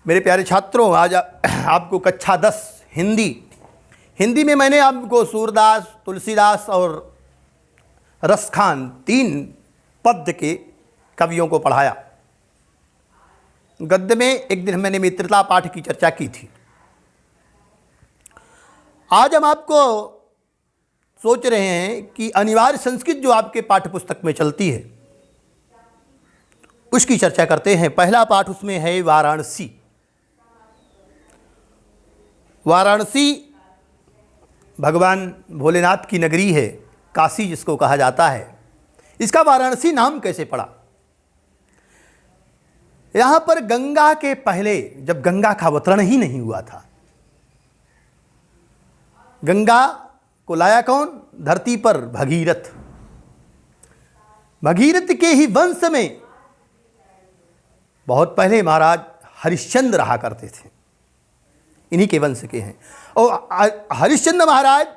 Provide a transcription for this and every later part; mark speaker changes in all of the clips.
Speaker 1: मेरे प्यारे छात्रों, आज आपको कक्षा 10 हिंदी में मैंने आपको सूरदास, तुलसीदास और रसखान 3 पद्य के कवियों को पढ़ाया। गद्य में एक दिन मैंने मित्रता पाठ की चर्चा की थी। आज हम आपको सोच रहे हैं कि अनिवार्य संस्कृत जो आपके पाठ्य पुस्तक में चलती है उसकी चर्चा करते हैं। पहला पाठ उसमें है वाराणसी। वाराणसी भगवान भोलेनाथ की नगरी है, काशी जिसको कहा जाता है। इसका वाराणसी नाम कैसे पड़ा? यहां पर गंगा के पहले, जब गंगा का अवतरण ही नहीं हुआ था, गंगा को लाया कौन? धरती पर भगीरथ। भगीरथ के ही वंश में बहुत पहले महाराज हरिश्चंद्र रहा करते थे, इन्हीं के वंश के हैं। और हरिश्चंद्र महाराज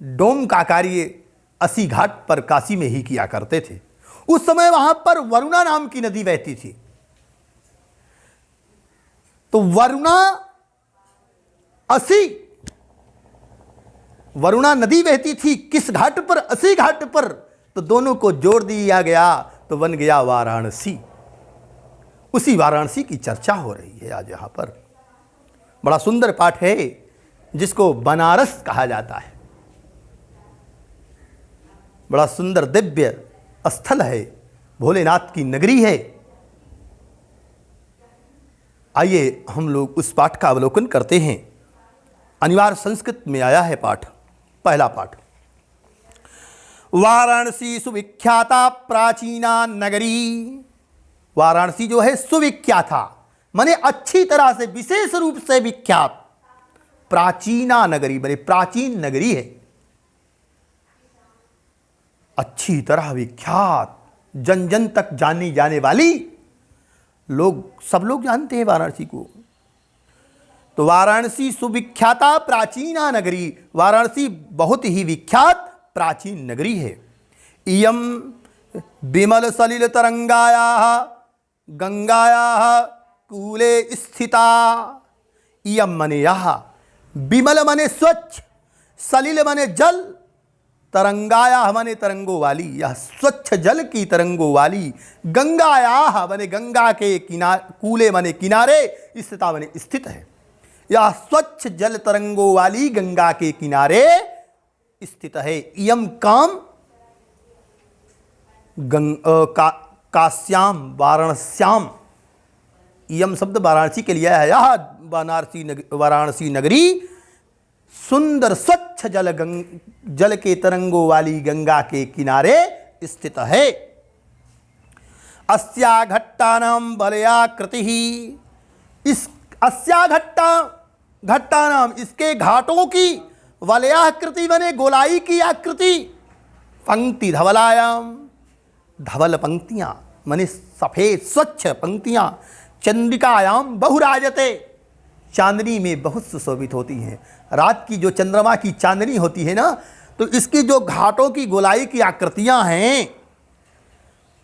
Speaker 1: डोम का कार्य 80 घाट पर काशी में ही किया करते थे। उस समय वहां पर वरुणा नाम की नदी बहती थी। तो वरुणा नदी बहती थी किस घाट पर? 80 घाट पर। तो दोनों को जोड़ दिया गया तो बन गया वाराणसी। उसी वाराणसी की चर्चा हो रही है आज यहां पर। बड़ा सुंदर पाठ है जिसको बनारस कहा जाता है। बड़ा सुंदर दिव्य स्थल है, भोलेनाथ की नगरी है। आइए हम लोग उस पाठ का अवलोकन करते हैं। अनिवार्य संस्कृत में आया है पाठ। पहला पाठ, वाराणसी सुविख्याता प्राचीना नगरी। वाराणसी जो है सुविख्याता माने अच्छी तरह से, विशेष रूप से विख्यात। प्राचीना नगरी माने प्राचीन नगरी है, अच्छी तरह विख्यात, जन जन तक जानी जाने वाली। सब लोग जानते हैं वाराणसी को। तो वाराणसी सुविख्याता प्राचीना नगरी। वाराणसी बहुत ही विख्यात प्राचीन नगरी है। इयम विमल सलिल तरंगायाः गंगायाः कूले स्थिता। इयम मने यह, विमल मने स्वच्छ, सलिल मने जल, तरंगायाः मने तरंगों वाली, यह स्वच्छ जल की तरंगों वाली। गंगायाः मने गंगा के किनारे, कूले मने किनारे, स्थिता मने स्थित है। यह स्वच्छ जल तरंगों वाली गंगा के किनारे स्थित है। इयम काम काश्याम वाराणस्याम। इयम शब्द वाराणसी के लिए है। यह वाराणसी नगरी सुंदर स्वच्छ जल के तरंगों वाली गंगा के किनारे स्थित है। अस्या घट्टानाम वलयाकृति। इस अस्या घट्टानाम, इसके घाटों की, वलयाकृति बने गोलाई की आकृति। पंक्ति धवलायाम, धवल पंक्तियां माने सफेद स्वच्छ पंक्तियां। चंद्रिकायाम बहुराजते, चांदनी में बहुत सुशोभित होती हैं। रात की जो चंद्रमा की चांदनी होती है ना, तो इसकी जो घाटों की गोलाई की आकृतियां हैं,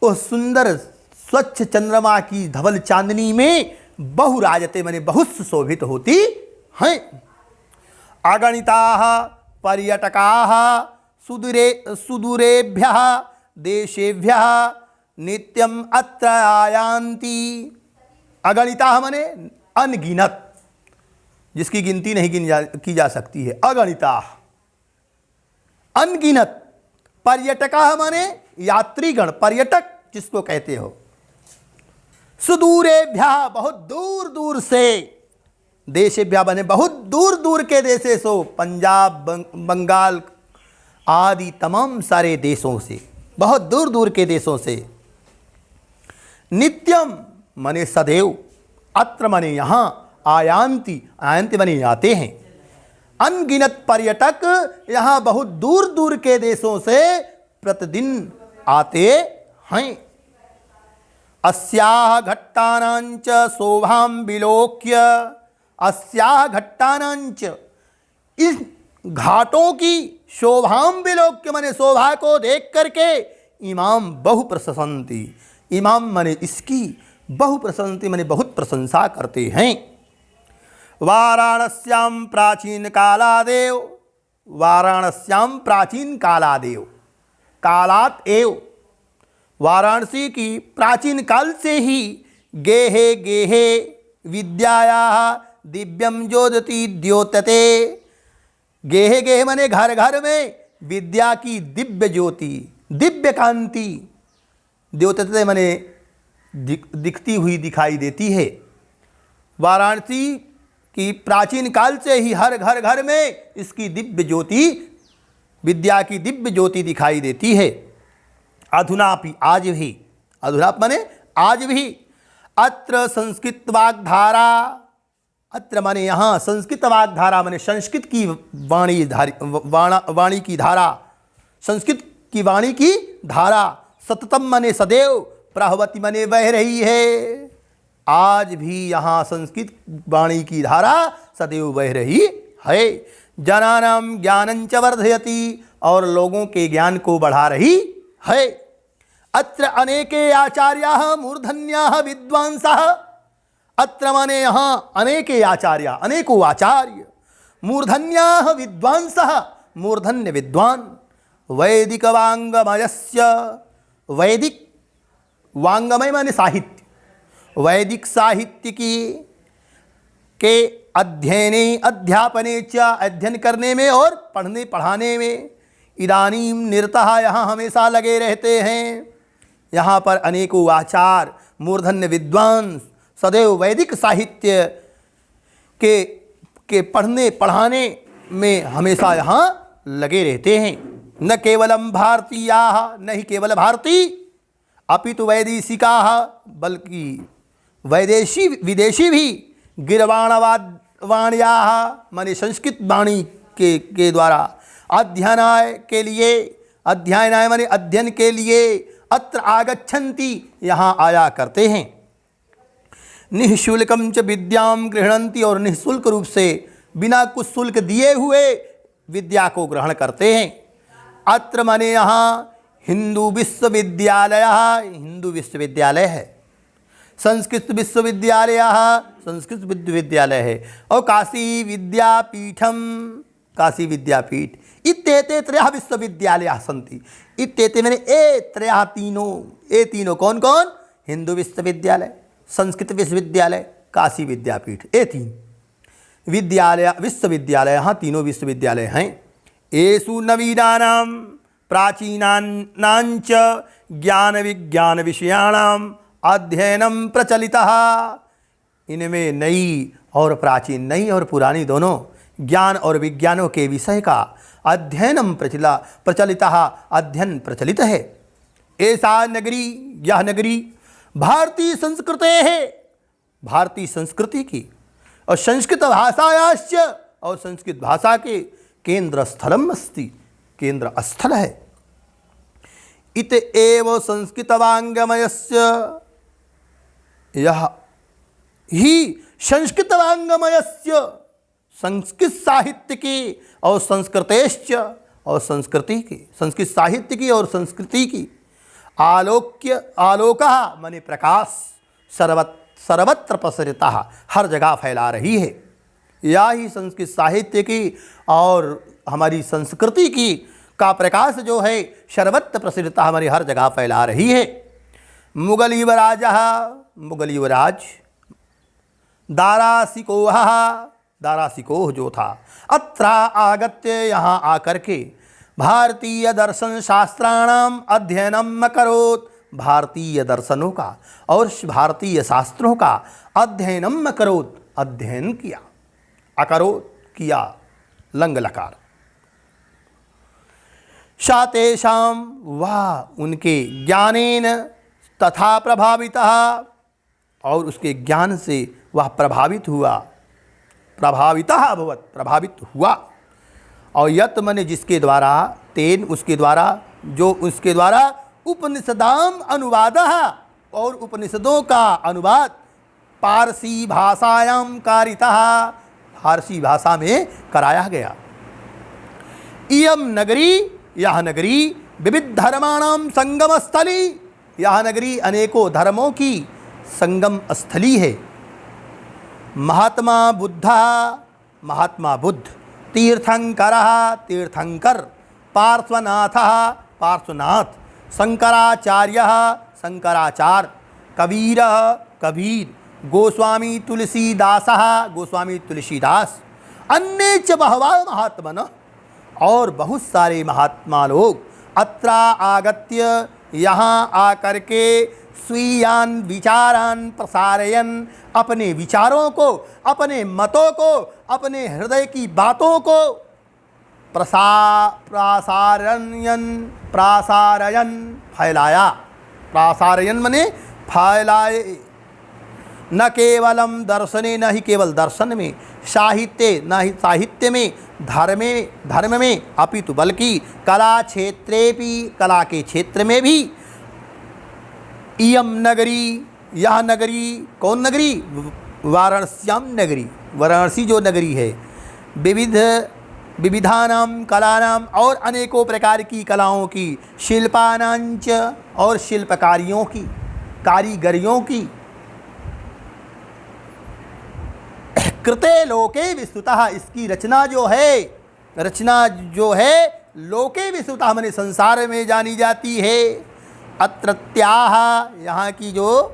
Speaker 1: वो सुंदर स्वच्छ चंद्रमा की धवल चांदनी में बहुराजते माने बहुत सुशोभित होती हैं। अगणिताः पर्यटकाः सुदूरेभ्यः देशेभ्यः नित्यम अत्र आयान्ति। अगणिताः माने अनगिनत, जिसकी गिनती नहीं की जा सकती है। अगणिताः अनगिनत। पर्यटकाः माने यात्रीगण, पर्यटक जिसको कहते हो। सुदूरेभ्यः बहुत दूर दूर से, देशेभ्यः माने बहुत दूर दूर के देशे सो, पंजाब, बंगाल आदि तमाम सारे देशों से, बहुत दूर दूर के देशों से। नित्यम माने सदैव, अत्र माने यहाँ, आयांति, आयांति माने आते हैं। अनगिनत पर्यटक यहाँ बहुत दूर दूर के देशों से प्रतिदिन आते हैं। अस्याः घट्टानांच शोभां विलोक्य। अस्याः घट्टानांच, इस घाटों की, शोभां विलोक्य माने शोभा को देख करके, इमाम बहु प्रशंसन्ति। इमाम माने इसकी, बहु प्रशंसते माने बहुत प्रशंसा करते हैं। वाराणस्यां प्राचीन कालादेव, वाराणस्यां प्राचीन कालादेव, कालात एव, वाराणसी की प्राचीन काल से ही गेहे गेहे विद्यायाः दिव्यम ज्योति द्योतते। गेहे गेहे माने घर घर में विद्या की दिव्य ज्योति, दिव्य कांति, द्योतते माने दिखती हुई दिखाई देती है। वाराणसी की प्राचीन काल से ही हर घर घर में इसकी दिव्य ज्योति, विद्या की दिव्य ज्योति दिखाई देती है। अधुनापि, आज भी, अधुना माने आज भी, अत्र संस्कृत वाग्धारा, अत्र माने यहाँ संस्कृत वाग्धारा माने संस्कृत की वाणी की धारा, संस्कृत की वाणी की धारा, सततम माने सदैव, प्रहवती माने बह रही है। आज भी यहाँ संस्कृत वाणी की धारा सदैव बह रही है। जनानां ज्ञानं च वर्धयति, और लोगों के ज्ञान को बढ़ा रही है। अत्र अनेके आचार्याः मूर्धन्याः विद्वांसः, अत्र माने यहाँ अनेके आचार्य, अनेकों आचार्य, मूर्धन्याः विद्वांसः, मूर्धन्य विद्वान, वैदिक वाङ्गमयस्य, वैदिक वाङ्गमय माने साहित्य, वैदिक साहित्य की के अध्ययने अध्यापने च, अध्ययन करने में और पढ़ने पढ़ाने में, इदानीं निरतः, यहाँ हमेशा लगे रहते हैं। यहाँ पर अनेकों आचार्य, मूर्धन्य विद्वान सदैव वैदिक साहित्य के पढ़ने पढ़ाने में हमेशा यहाँ लगे रहते हैं। न केवलम भारतीयाः, नहीं केवल भारतीय, अपितु वैदेशिकाः, बल्कि वैदेशी विदेशी भी, गिरवाणवाण्याः माने संस्कृत वाणी के द्वारा, अध्ययनाय के लिए, अध्ययनाय माने अध्ययन के लिए, अत्र आगच्छन्ति, यहाँ आया करते हैं। निःशुल्कम च विद्याम गृह्णन्ति, और निःशुल्क रूप से बिना कुछ शुल्क दिए हुए विद्या को ग्रहण करते हैं। अत्र माने यहाँ हिंदू विश्वविद्यालय, हिंदू विश्वविद्यालय है, संस्कृत विश्वविद्यालय, संस्कृत विश्वविद्यालय है, और काशी विद्यापीठम, काशी विद्यापीठ, इत्येते त्रयः विश्वविद्यालयाः सन्ति। इत्येते मैंने ए त्रयः, तीनों, ए तीनों कौन कौन? हिंदू विश्वविद्यालय, संस्कृत विश्वविद्यालय, काशी विद्यापीठ, ये तीन विद्यालय, विश्वविद्यालय, यहाँ तीनों विश्वविद्यालय हैं। येषु नवीनानां प्राचीनानांच ज्ञान विज्ञान विषयाणाम अध्ययनम प्रचलितः, इनमें नई और प्राचीन, नई और पुरानी दोनों ज्ञान और विज्ञानों के विषय का अध्ययनम प्रचलितः, अध्ययन प्रचलित है। ऐसा नगरी, यह नगरी भारतीय संस्कृते है, भारतीय संस्कृति की, और संस्कृत भाषायाश्च, और संस्कृत भाषा के केंद्र स्थलम अस्ति, केंद्र स्थल है। इत एव संस्कृत वाङ्गमयस्य, यह ही संस्कृत वाङ्गमयस्य, संस्कृत साहित्य की और संस्कृतेश्च, और संस्कृति की, संस्कृत साहित्य की और संस्कृति की, आलोक्य, आलोकः माने प्रकाश, सर्वत्र प्रसरिता, हर जगह फैला रही है। या ही संस्कृत साहित्य की और हमारी संस्कृति की का प्रकाश जो है सर्वत्र प्रसरिता, हमारी हर जगह फैला रही है। मुगल युवराज, मुगल युवराज दारासिकोह, दारासिकोह जो था, अत्र आगत्य, यहाँ आकर के भारतीय दर्शन शास्त्राणाम अध्ययनम अकरोत्, भारतीय दर्शनों का और भारतीय शास्त्रों का अध्ययनम अकरोत्, अध्ययन किया, अकरोत् किया, लंग लकार। शातेषां, वह उनके ज्ञानेन तथा प्रभावितः, और उसके ज्ञान से वह प्रभावित हुआ, प्रभावितः अभवत्, प्रभावित हुआ। और यत मने जिसके द्वारा, तेन उसके द्वारा, जो उसके द्वारा उपनिषदाम अनुवादः, और उपनिषदों का अनुवाद पारसी भाषायां कारितः, फारसी भाषा में कराया गया। इयम नगरी, यह नगरी विविध धर्माणां संगम स्थली, यह नगरी अनेकों धर्मों की संगम स्थली है। महात्मा बुद्धा, महात्मा बुद्ध, तीर्थंकरः, तीर्थंकर, पार्श्वनाथः, पार्श्वनाथ, शंकराचार्यः, शंकराचार्य, कबीरः, कबीर, गोस्वामी तुलसीदासः, गोस्वामी तुलसीदास, अन्ये च बहवः महात्मनः, और बहुत सारे महात्मा लोग अत्र आगत्य, यहाँ आकर के स्वीयान विचारान प्रसारयन, अपने विचारों को, अपने मतों को, अपने हृदय की बातों को प्रासारयन फैलाया। प्रासारयन मने फैलाए, न केवलम दर्शने, न ही केवल दर्शन में, साहित्य न ही साहित्य में, धर्म में, अपितु बल्कि कला क्षेत्रे भी, कला के क्षेत्र में भी। इयम नगरी, यह नगरी, कौन नगरी? वाराणस्याम नगरी, वाराणसी जो नगरी है, विविधानाम कलानाम, और अनेकों प्रकार की कलाओं की, शिल्पानांच, और शिल्पकारियों की, कारीगरियों की, कृते लोके विस्तुतः, इसकी रचना जो है लोके विस्तुतः माने संसार में जानी जाती है। अत्रत्याः, यहाँ की जो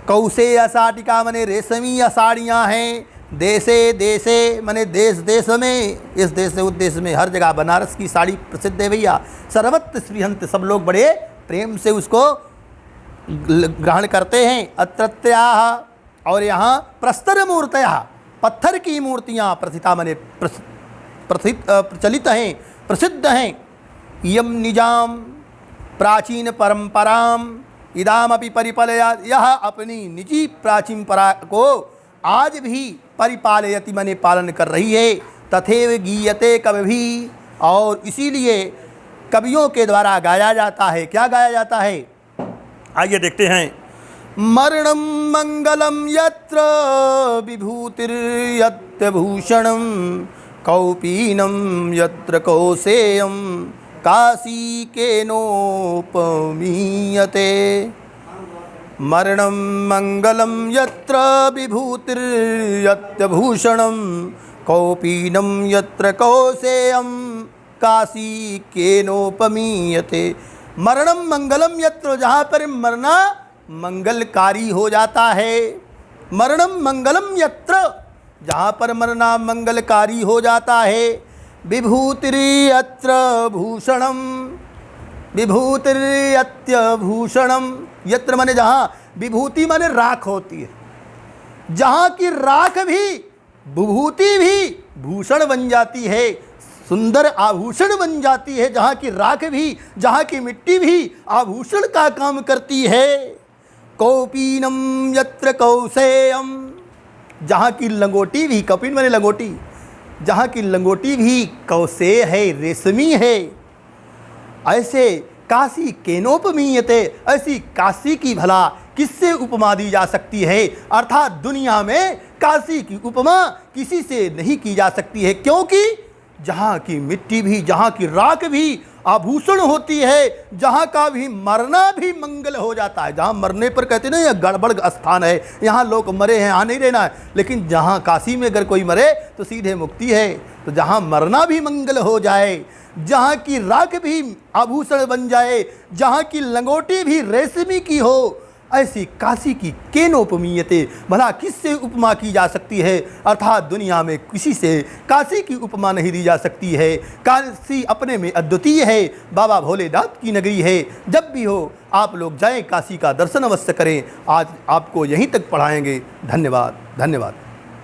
Speaker 1: कौशेय साटिका माने रेशमी साड़ियाँ हैं, देशे देशे माने देश देश में, इस देश से उस देश में, हर जगह बनारस की साड़ी प्रसिद्ध है भैया। सर्वत्र स्पृहंत, सब लोग बड़े प्रेम से उसको ग्रहण करते हैं। अत्रत्याः, और यहाँ प्रस्तर मूर्तयः, पत्थर की मूर्तियाँ, प्रथिता माने प्रचलित हैं, प्रसिद्ध हैं। इयम निजाम प्राचीन परंपराम इदामपि परिपालया, यह अपनी निजी प्राचीन परंपरा को आज भी परिपालयति माने पालन कर रही है। तथैव गीयते कवि भी, और इसीलिए कवियों के द्वारा गाया जाता है। क्या गाया जाता है? आइए देखते हैं। मरणं मंगलम यत्र विभूतिर्यत्र भूषणं, कौपीनं यत्र कौसेयं, काशी केनोपमीयते। मरणं मंगलम यत्र विभूतिर्यत्र भूषणं, कौपीनं यत्र कौसेयं, काशी केनोपमीयते। मरणं मंगलम यत्र, जहाँ पर मरना मंगलकारी हो जाता है। मरणम मंगलम यत्र, जहाँ पर मरना मंगलकारी हो जाता है। विभूतिर्यत्र भूषणम, विभूतिर्यत्र भूषणम, यत्र माने जहाँ, विभूति माने राख होती है, जहाँ की राख भी, विभूति भी भूषण बन जाती है, सुंदर आभूषण बन जाती है। जहाँ की राख भी, जहाँ की मिट्टी भी आभूषण का काम करती है। कौपीनम यत्र कौसेयम, जहाँ की लंगोटी भी, कौपीन माने लंगोटी, जहाँ की लंगोटी भी कौसेय है, रेशमी है। ऐसे काशी केनोपमीयते, ऐसी काशी की भला किससे उपमा दी जा सकती है? अर्थात दुनिया में काशी की उपमा किसी से नहीं की जा सकती है, क्योंकि जहाँ की मिट्टी भी, जहाँ की राख भी आभूषण होती है, जहाँ का भी मरना भी मंगल हो जाता है। जहाँ मरने पर कहते ना यह गड़बड़ स्थान है, यहाँ लोग मरे हैं, यहाँ नहीं रहना है, लेकिन जहाँ काशी में अगर कोई मरे तो सीधे मुक्ति है। तो जहाँ मरना भी मंगल हो जाए, जहाँ की राख भी आभूषण बन जाए, जहाँ की लंगोटी भी रेशमी की हो, ऐसी काशी की केनोपमीयते, भला किससे उपमा की जा सकती है? अर्थात दुनिया में किसी से काशी की उपमा नहीं दी जा सकती है। काशी अपने में अद्वितीय है, बाबा भोलेनाथ की नगरी है। जब भी हो आप लोग जाएं, काशी का दर्शन अवश्य करें। आज आपको यहीं तक पढ़ाएंगे। धन्यवाद, धन्यवाद।